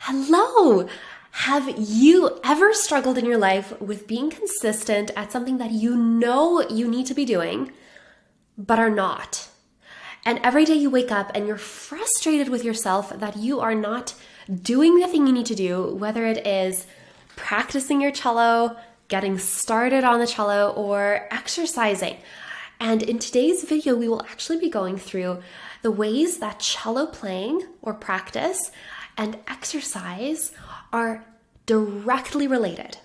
Hello! Have you ever struggled in your life with being consistent at something that you know you need to be doing, but are not? And every day you wake up and you're frustrated with yourself that you are not doing the thing you need to do, whether it is practicing your cello, getting started on the cello, or exercising. And in today's video, we will actually be going through the ways that cello playing or practice and exercise are directly related.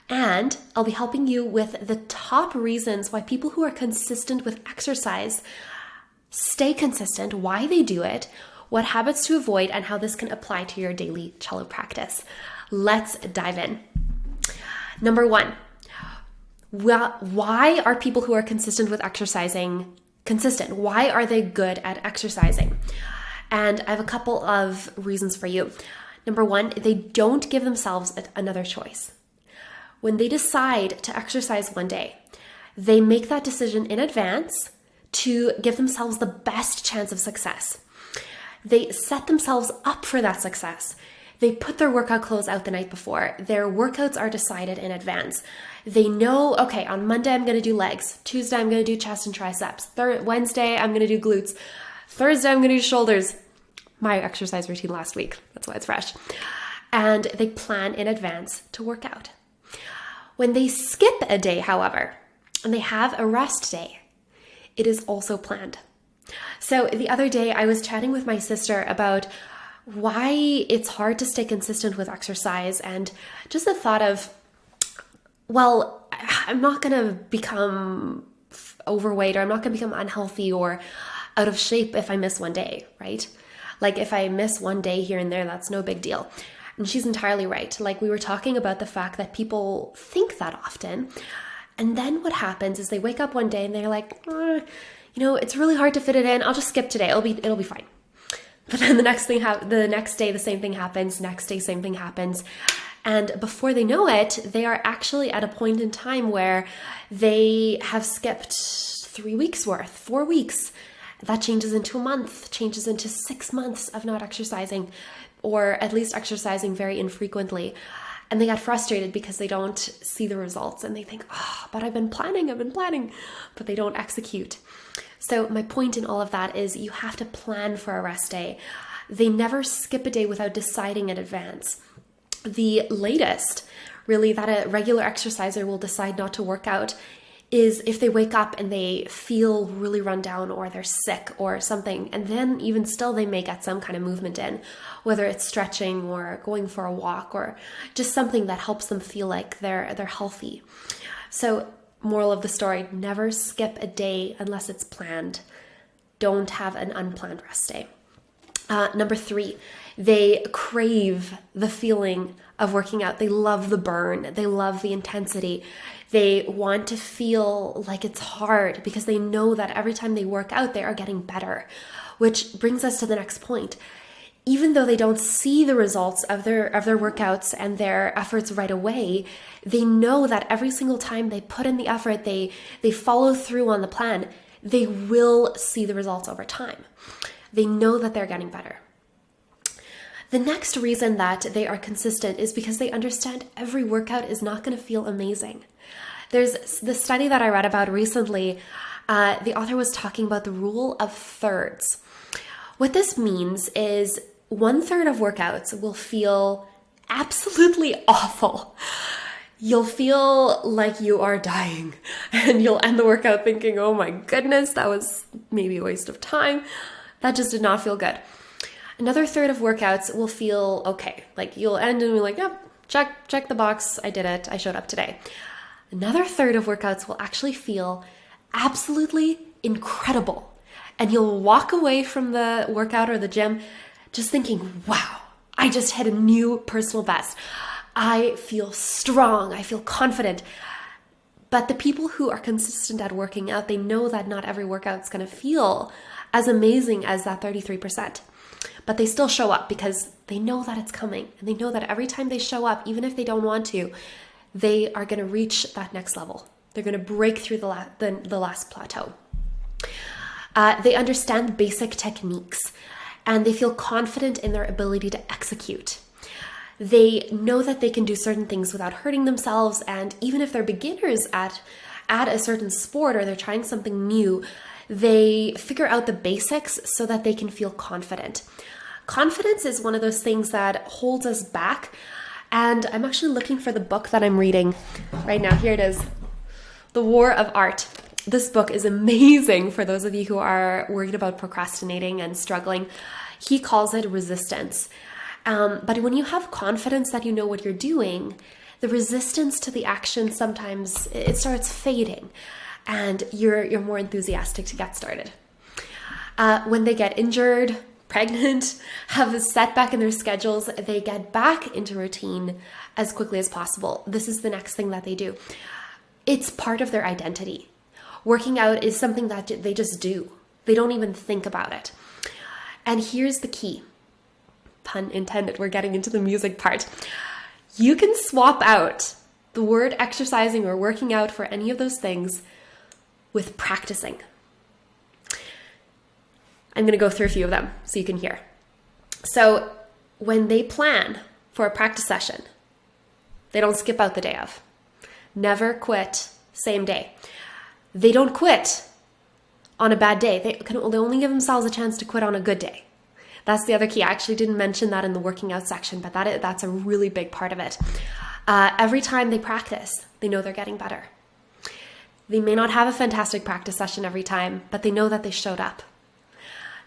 And I'll be helping you with the top reasons why people who are consistent with exercise stay consistent, why they do it, what habits to avoid, and how this can apply to your daily cello practice. Let's dive in. Number one, why are people who are consistent with exercising consistent? Why are they good at exercising? And I have a couple of reasons for you. Number one, they don't give themselves another choice. When they decide to exercise one day, they make that decision in advance to give themselves the best chance of success. They set themselves up for that success. They put their workout clothes out the night before. Their workouts are decided in advance. They know, okay, on Monday I'm going to do legs. Tuesday I'm going to do chest and triceps. Wednesday I'm going to do glutes. Thursday I'm going to do shoulders. My exercise routine last week. That's why it's fresh. And they plan in advance to work out. When they skip a day, however, and they have a rest day, it is also planned. So the other day I was chatting with my sister about why it's hard to stay consistent with exercise, and just the thought of, well, I'm not going to become overweight, or I'm not going to become unhealthy or out of shape if I miss one day, right? Like if I miss one day here and there, that's no big deal. And she's entirely right. Like we were talking about the fact that people think that often. And then what happens is they wake up one day and they're like, it's really hard to fit it in. I'll just skip today. It'll be fine. But then the next day, the same thing happens. Next day, same thing happens. And before they know it, they are actually at a point in time where they have skipped 3 weeks worth, 4 weeks. That changes into a month, changes into 6 months of not exercising, or at least exercising very infrequently. And they get frustrated because they don't see the results and they think, but I've been planning, but they don't execute. So my point in all of that is you have to plan for a rest day. They never skip a day without deciding in advance. The latest, really, that a regular exerciser will decide not to work out is if they wake up and they feel really run down, or they're sick or something, and then even still they may get some kind of movement in, whether it's stretching or going for a walk or just something that helps them feel like they're healthy. So moral of the story, never skip a day unless it's planned. Don't have an unplanned rest day. Number three, they crave the feeling of working out. They love the burn. They love the intensity. They want to feel like it's hard because they know that every time they work out, they are getting better, which brings us to the next point. Even though they don't see the results of their workouts and their efforts right away, they know that every single time they put in the effort, they follow through on the plan, they will see the results over time. They know that they're getting better. The next reason that they are consistent is because they understand every workout is not going to feel amazing. There's the study that I read about recently. The author was talking about the rule of thirds. What this means is 1/3 of workouts will feel absolutely awful. You'll feel like you are dying, and you'll end the workout thinking, oh my goodness, that was maybe a waste of time. That just did not feel good. Another third of workouts will feel okay. Like you'll end and be like, yep, check the box. I did it. I showed up today. Another third of workouts will actually feel absolutely incredible. And you'll walk away from the workout or the gym just thinking, wow, I just hit a new personal best. I feel strong. I feel confident. But the people who are consistent at working out, they know that not every workout is going to feel as amazing as that 33%. But they still show up because they know that it's coming. And they know that every time they show up, even if they don't want to, they are going to reach that next level. They're going to break through the last plateau. They understand basic techniques. and they feel confident in their ability to execute. They know that they can do certain things without hurting themselves, and even if they're beginners at a certain sport or they're trying something new, they figure out the basics so that they can feel confident. Confidence is one of those things that holds us back, and I'm actually looking for the book that I'm reading right now. Here it is, The War of Art. This book is amazing for those of you who are worried about procrastinating and struggling. He calls it resistance. But when you have confidence that you know what you're doing, the resistance to the action sometimes it starts fading, and you're more enthusiastic to get started. When they get injured, pregnant, have a setback in their schedules, they get back into routine as quickly as possible. This is the next thing that they do. It's part of their identity. Working out is something that they just do. They don't even think about it. And here's the key. Pun intended, we're getting into the music part. You can swap out the word exercising or working out for any of those things with practicing. I'm going to go through a few of them so you can hear. So when they plan for a practice session, they don't skip out the day of. Never quit same day. They don't quit on a bad day. They only give themselves a chance to quit on a good day. That's the other key. I actually didn't mention that in the working out section, but that's a really big part of it. Every time they practice, they know they're getting better. They may not have a fantastic practice session every time, but they know that they showed up.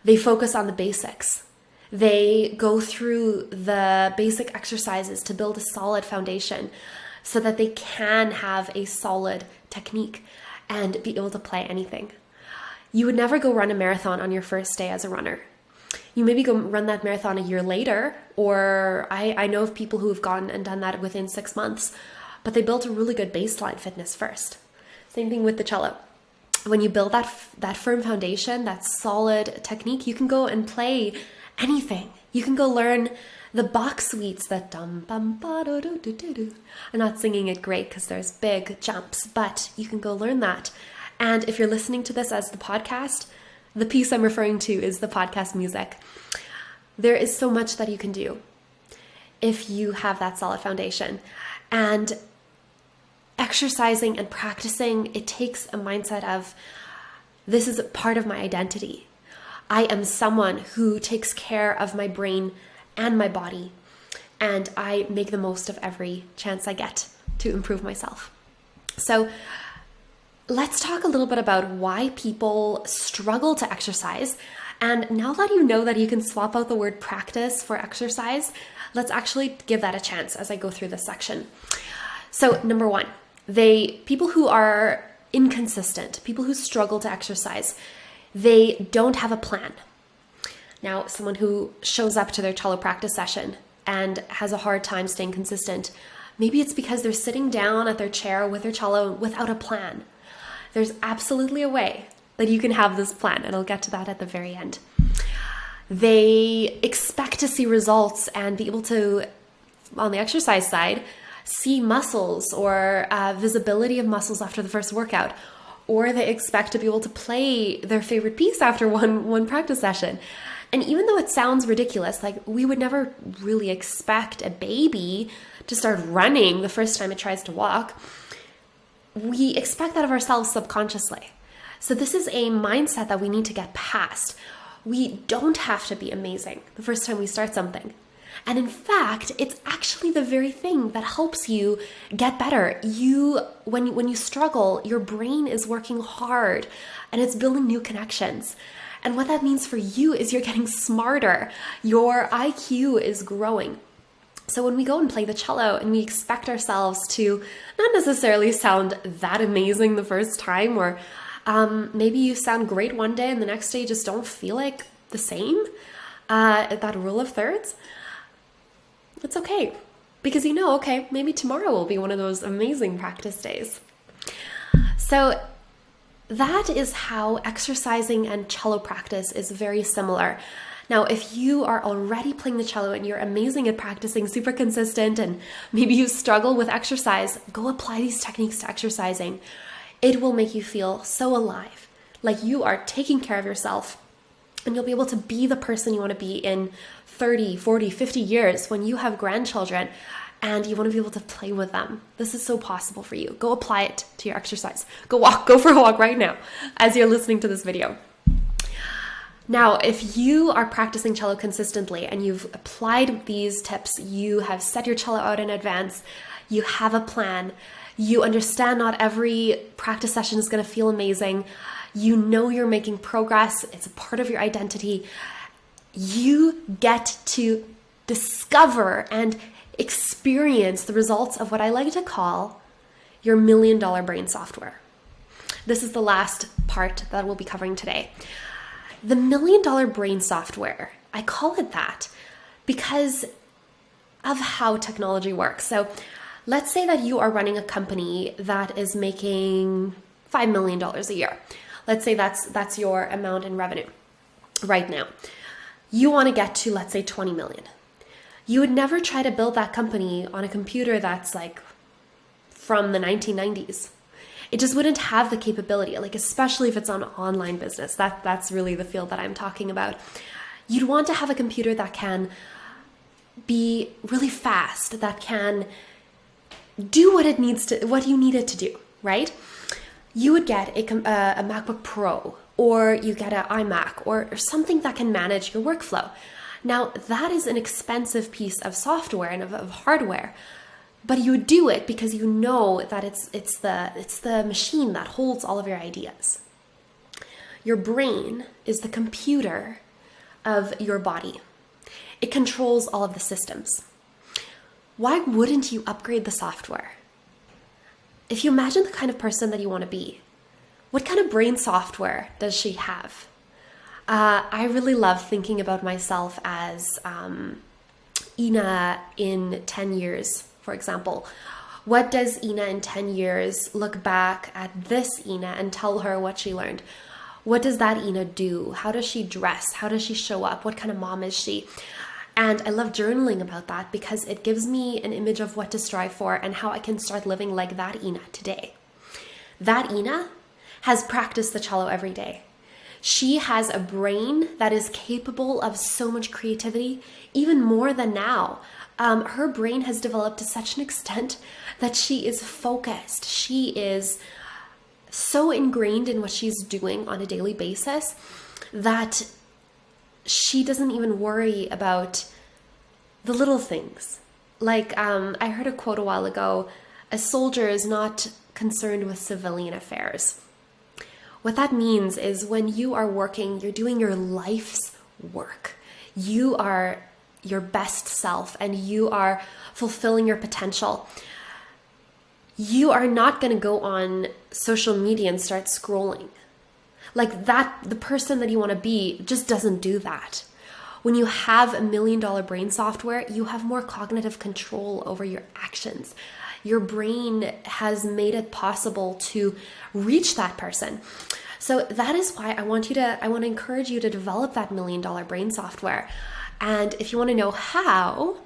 They focus on the basics. They go through the basic exercises to build a solid foundation so that they can have a solid technique and be able to play anything. You would never go run a marathon on your first day as a runner. You maybe go run that marathon a year later, or I know of people who have gone and done that within 6 months, but they built a really good baseline fitness first. Same thing with the cello. When you build that firm foundation, that solid technique, you can go and play anything. You can go learn the Bach suites, that dum bum ba do do do do do. I'm not singing it great because there's big jumps, but you can go learn that. And if you're listening to this as the podcast, the piece I'm referring to is the podcast music. There is so much that you can do if you have that solid foundation. And exercising and practicing, it takes a mindset of, this is a part of my identity. I am someone who takes care of my brain and my body, and I make the most of every chance I get to improve myself. So let's talk a little bit about why people struggle to exercise. And now that you know that you can swap out the word practice for exercise, let's actually give that a chance as I go through this section. So number one, people who are inconsistent, people who struggle to exercise, they don't have a plan. Now, someone who shows up to their cello practice session and has a hard time staying consistent, maybe it's because they're sitting down at their chair with their cello without a plan. There's absolutely a way that you can have this plan, and I'll get to that at the very end. They expect to see results and be able to, on the exercise side, see muscles or visibility of muscles after the first workout, or they expect to be able to play their favorite piece after one practice session. And even though it sounds ridiculous, like we would never really expect a baby to start running the first time it tries to walk, we expect that of ourselves subconsciously. So this is a mindset that we need to get past. We don't have to be amazing the first time we start something. And in fact, it's actually the very thing that helps you get better. When you struggle, your brain is working hard and it's building new connections. And what that means for you is you're getting smarter. Your IQ is growing. So when we go and play the cello and we expect ourselves to not necessarily sound that amazing the first time, or maybe you sound great one day and the next day you just don't feel like the same, that rule of thirds, it's okay. Because okay, maybe tomorrow will be one of those amazing practice days. So that is how exercising and cello practice is very similar. Now, if you are already playing the cello and you're amazing at practicing, super consistent, and maybe you struggle with exercise, go apply these techniques to exercising. It will make you feel so alive, like you are taking care of yourself And you'll be able to be the person you want to be in 30, 40, 50 years when you have grandchildren and you want to be able to play with them. This is so possible for you. Go apply it to your exercise. Go for a walk right now as you're listening to this video. Now, if you are practicing cello consistently and you've applied these tips, you have set your cello out in advance, you have a plan, you understand not every practice session is going to feel amazing, you know you're making progress, it's a part of your identity, you get to discover and experience the results of what I like to call your $1 million brain software. This is the last part that we'll be covering today. The $1 million brain software, I call it that because of how technology works. So let's say that you are running a company that is making $5 million a year. Let's say that's your amount in revenue right now. You want to get to, let's say, 20 million. You would never try to build that company on a computer that's like from the 1990s. It just wouldn't have the capability, like especially if it's on online business. That's really the field that I'm talking about. You'd want to have a computer that can be really fast, that can do what you need it to do, right? You would get a MacBook Pro, or you get an iMac, or something that can manage your workflow. Now, that is an expensive piece of software and of hardware, but you do it because you know that it's the machine that holds all of your ideas. Your brain is the computer of your body. It controls all of the systems. Why wouldn't you upgrade the software? If you imagine the kind of person that you want to be, what kind of brain software does she have? I really love thinking about myself as Ine in 10 years, for example. What does Ine in 10 years look back at this Ine and tell her what she learned? What does that Ine do? How does she dress? How does she show up? What kind of mom is she? And I love journaling about that because it gives me an image of what to strive for and how I can start living like that Ine today. That Ine has practiced the cello every day. She has a brain that is capable of so much creativity, even more than now. Her brain has developed to such an extent that she is focused. She is so ingrained in what she's doing on a daily basis that she doesn't even worry about the little things. Like, I heard a quote a while ago, a soldier is not concerned with civilian affairs. What that means is when you are working, you're doing your life's work. You are your best self and you are fulfilling your potential. You are not going to go on social media and start scrolling. Like that, the person that you want to be just doesn't do that. When you have $1 million brain software, you have more cognitive control over your actions. Your brain has made it possible to reach that person. So that is why I want to encourage you to develop that $1 million brain software. And if you want to know how,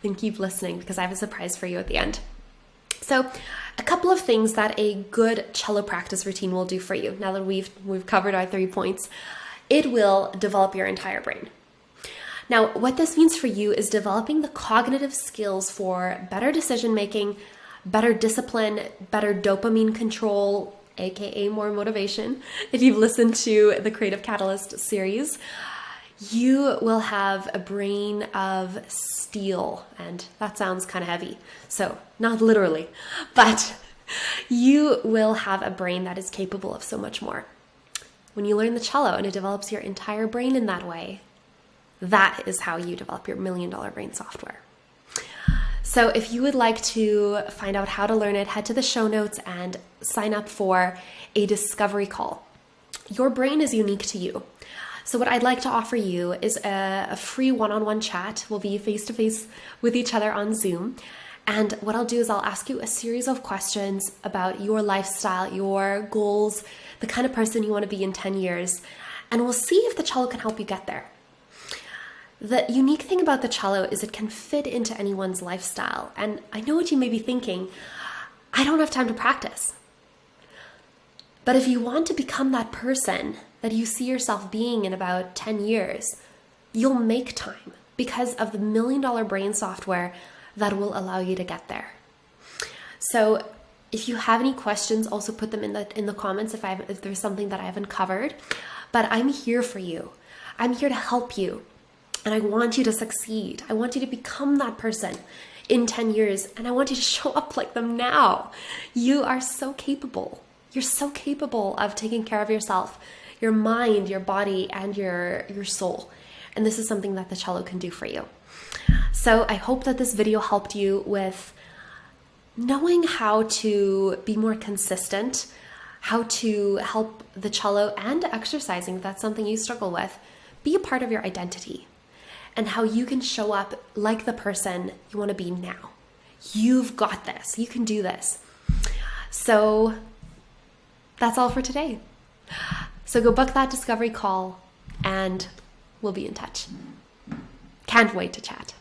then keep listening because I have a surprise for you at the end. So a couple of things that a good cello practice routine will do for you. Now that we've covered our 3 points, it will develop your entire brain. Now, what this means for you is developing the cognitive skills for better decision making, better discipline, better dopamine control, aka more motivation. If you've listened to the Creative Catalyst series, you will have a brain of steel, and that sounds kind of heavy. So not literally, but you will have a brain that is capable of so much more. When you learn the cello and it develops your entire brain in that way, that is how you develop your $1 million brain software. So if you would like to find out how to learn it, head to the show notes and sign up for a discovery call. Your brain is unique to you. So what I'd like to offer you is a free one-on-one chat. We'll be face-to-face with each other on Zoom. And what I'll do is I'll ask you a series of questions about your lifestyle, your goals, the kind of person you want to be in 10 years. And we'll see if the cello can help you get there. The unique thing about the cello is it can fit into anyone's lifestyle. And I know what you may be thinking, I don't have time to practice. But if you want to become that person that you see yourself being in about 10 years, you'll make time because of the $1 million brain software that will allow you to get there. So if you have any questions, also put them in the comments if there's something that I haven't covered. But I'm here for you. I'm here to help you. And I want you to succeed. I want you to become that person in 10 years. And I want you to show up like them now. You are so capable. You're so capable of taking care of yourself, your mind, your body, and your soul. And this is something that the cello can do for you. So I hope that this video helped you with knowing how to be more consistent, how to help the cello and exercising, if that's something you struggle with, be a part of your identity, and how you can show up like the person you want to be now. You've got this. You can do this. So that's all for today. So go book that discovery call and we'll be in touch. Can't wait to chat.